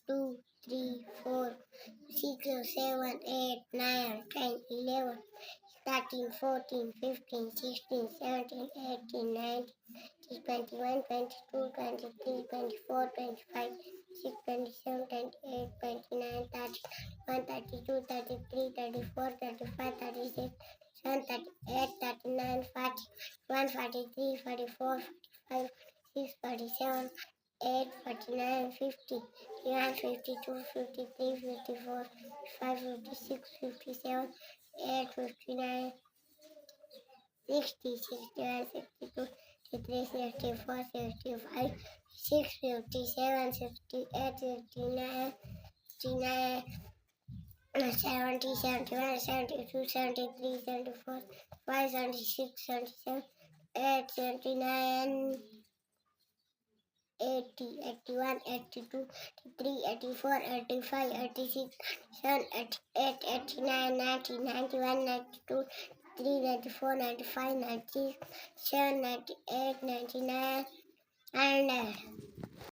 2, 3, 4, 6, 7, 8, 9, 10, 11, 13, 14, 15, 16, 17, 18, 19, 21, 22, 23, 24, 25, 26, 27, 28, 29, 30, 31, 32, 33, 34, 35, 36, 37, 38, 39, 40, 41, 43, 44, 45, 46, 47, 8, 49, 50, 51, 52, 53, 54, 55, 56, 57, 8, 59, 60, 61, 62, 63, 64, 65, 6, 57, 68, 69, 69, 70, 71, 72, 73, 74, 5, 76, 77, 8, 79, 80, 81, 82, 83, 84, 85, 86, 87, 88, 89, 90, 91, 92, 3, 94, 95, 96, 7, 98, 99, 100.